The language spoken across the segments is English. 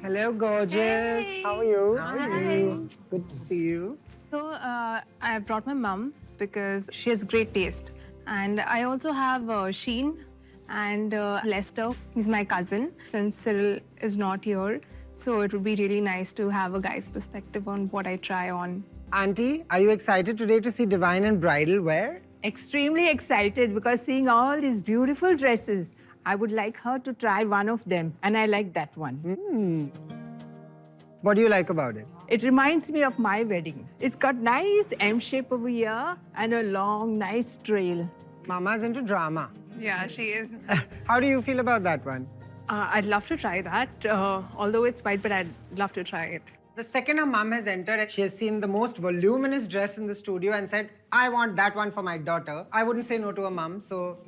Hello, gorgeous. Hey. How are you? Hi. Good to see you. So I brought my mum because she has great taste. And I also have Sheen and Lester. He's my cousin since Cyril is not here. So it would be really nice to have a guy's perspective on what I try on. Auntie, are you excited today to see Divine in bridal wear? Extremely excited because seeing all these beautiful dresses, I would like her to try one of them, and I like that one. What do you like about it? It reminds me of my wedding. It's got nice M shape over here and a long, nice trail. Mama's into drama. Yeah, she is. How do you feel about that one? I'd love to try that. Although it's white, but I'd love to try it. The second her mom has entered, she has seen the most voluminous dress in the studio and said, I want that one for my daughter. I wouldn't say no to a mom, so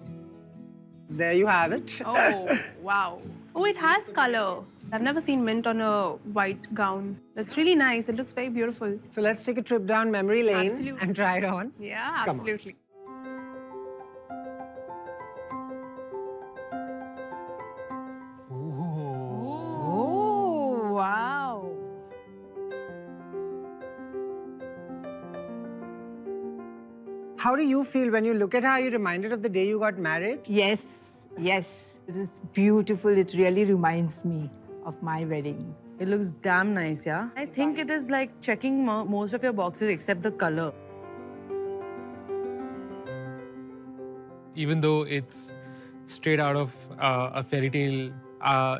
there you have it. Oh, wow. Oh, it has color. I've never seen mint on a white gown. That's really nice. It looks very beautiful. So let's take a trip down memory lane Absolutely. and try it on. Yeah, Come on. absolutely. Oh, wow. How do you feel when you look at her? Are you reminded of the day you got married? Yes, yes. This is beautiful. It really reminds me of my wedding. It looks damn nice, yeah? I think it is like checking most of your boxes except the color. Even though it's straight out of a fairy tale,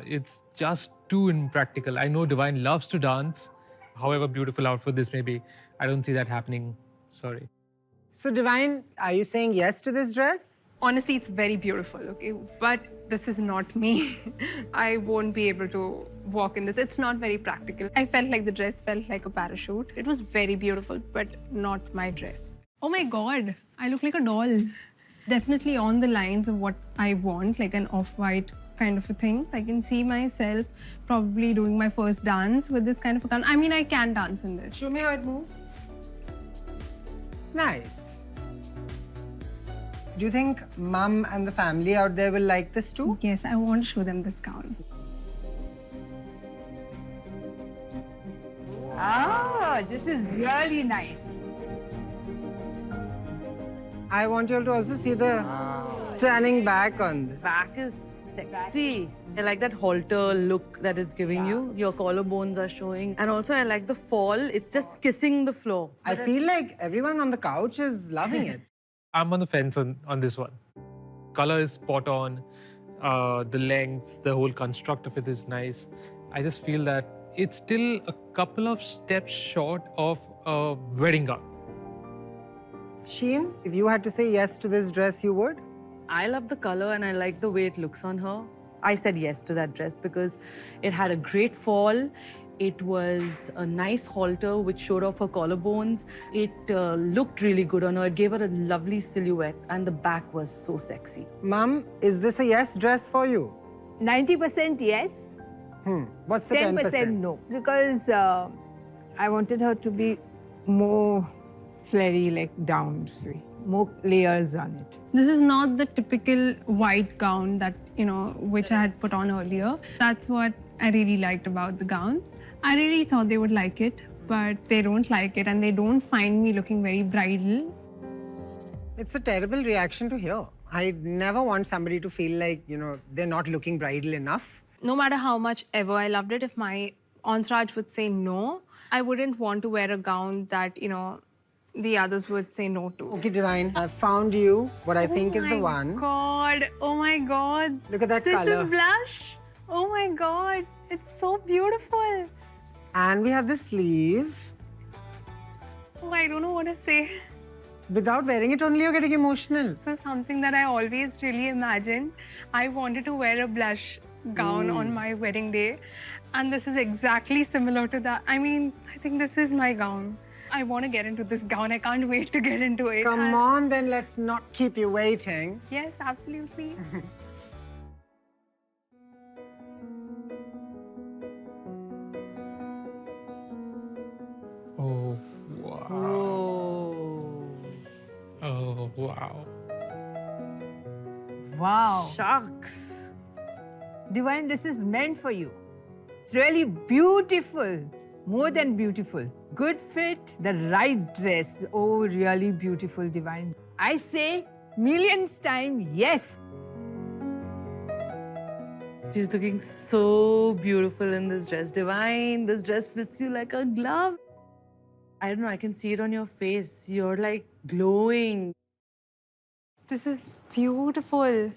it's just too impractical. I know Divine loves to dance, however beautiful outfit this may be. I don't see that happening. Sorry. So Divine, are you saying yes to this dress? Honestly, it's very beautiful, okay? But this is not me. I won't be able to walk in this. It's not very practical. I felt like the dress felt like a parachute. It was very beautiful, but not my dress. Oh my God, I look like a doll. Definitely on the lines of what I want, like an off-white kind of a thing. I can see myself probably doing my first dance with this kind of a gown. I mean, I can dance in this. Show me how it moves. Nice. Do you think mom and the family out there will like this too? Yes, I want to show them this gown. Ah, this is really nice. I want you all to also see the standing back on this. Back is sexy. I like that halter look that it's giving you. Your collarbones are showing. And also I like the fall. It's just kissing the floor. I feel like everyone on the couch is loving it. I'm on the fence on this one. Color is spot on. The length, the whole construct of it is nice. I just feel that it's still a couple of steps short of a wedding gown. Sheen, if you had to say yes to this dress, you would? I love the color and I like the way it looks on her. I said yes to that dress because it had a great fall. It was a nice halter which showed off her collarbones. It looked really good on her. It gave her a lovely silhouette and the back was so sexy. Mom, is this a yes dress for you? 90% yes, What's the 10% no. Because I wanted her to be more flary, like downs, more layers on it. This is not the typical white gown that, which I had put on earlier. That's what I really liked about the gown. I really thought they would like it, but they don't like it and they don't find me looking very bridal. It's a terrible reaction to hear. I never want somebody to feel like, they're not looking bridal enough. No matter how much ever I loved it, if my entourage would say no, I wouldn't want to wear a gown that, the others would say no to. Okay, Divine, I've found you what I think is the one. Oh my God. Look at that This color. is blush. Oh my God. It's so beautiful. And we have the sleeve. Oh, I don't know what to say. Without wearing it only, you're getting emotional. This is something that I always really imagined. I wanted to wear a blush gown on my wedding day. And this is exactly similar to that. I mean, I think this is my gown. I want to get into this gown. I can't wait to get into it. Come on, then let's not keep you waiting. Yes, absolutely. Oh, wow. Oh. Oh, wow. Wow. Shucks. Divine, this is meant for you. It's really beautiful, more than beautiful. Good fit, the right dress. Oh, really beautiful, Divine. I say millions time yes. She's looking so beautiful in this dress. Divine, this dress fits you like a glove. I don't know, I can see it on your face. You're like glowing. This is beautiful.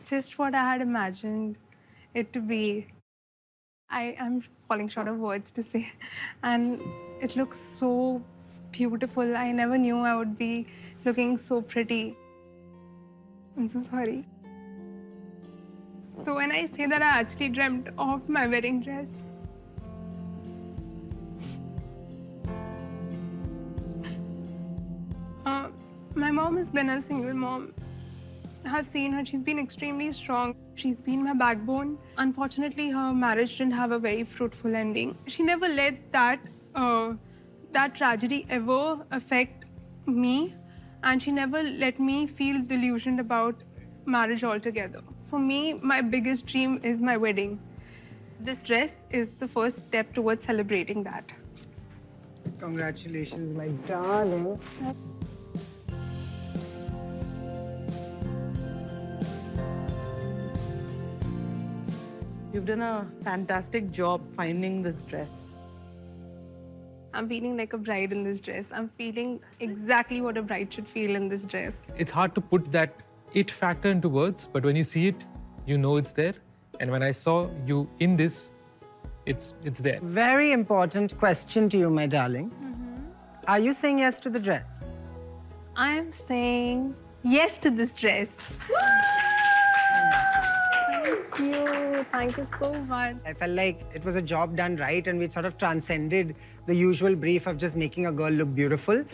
Just what I had imagined it to be. I am falling short of words to say. And it looks so beautiful. I never knew I would be looking so pretty. I'm so sorry. So when I say that I actually dreamt of my wedding dress, my mom has been a single mom. I've seen her, she's been extremely strong. She's been my backbone. Unfortunately, her marriage didn't have a very fruitful ending. She never let that tragedy ever affect me, and she never let me feel delusioned about marriage altogether. For me, my biggest dream is my wedding. This dress is the first step towards celebrating that. Congratulations, my darling. You've done a fantastic job finding this dress. I'm feeling like a bride in this dress. I'm feeling exactly what a bride should feel in this dress. It's hard to put that it factor into words, but when you see it, you know it's there. And when I saw you in this, it's there. Very important question to you, my darling. Are you saying yes to the dress? I'm saying yes to this dress. Thank you so much. I felt like it was a job done right, and we sort of transcended the usual brief of just making a girl look beautiful.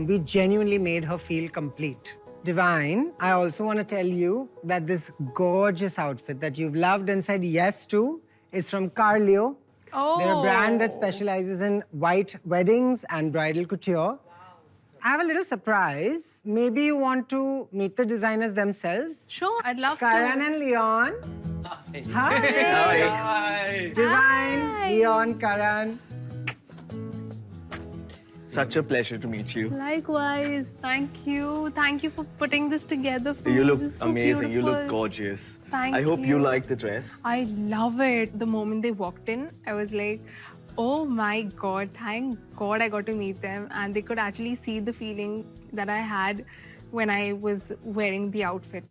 We genuinely made her feel complete. Divine, I also want to tell you that this gorgeous outfit that you've loved and said yes to is from Carleo. Oh. They're a brand that specializes in white weddings and bridal couture. I have a little surprise. Maybe you want to meet the designers themselves? Sure, I'd love Karan to. and Leon. Hi. Hi. Divine, Leon, Karan. Such a pleasure to meet you. Likewise, thank you. Thank you for putting this together for me. You look This is so amazing. You look beautiful. gorgeous. Thank I hope you you. like the dress. I love it. The moment they walked in, I was like, oh my God, thank God I got to meet them. And they could actually see the feeling that I had when I was wearing the outfit.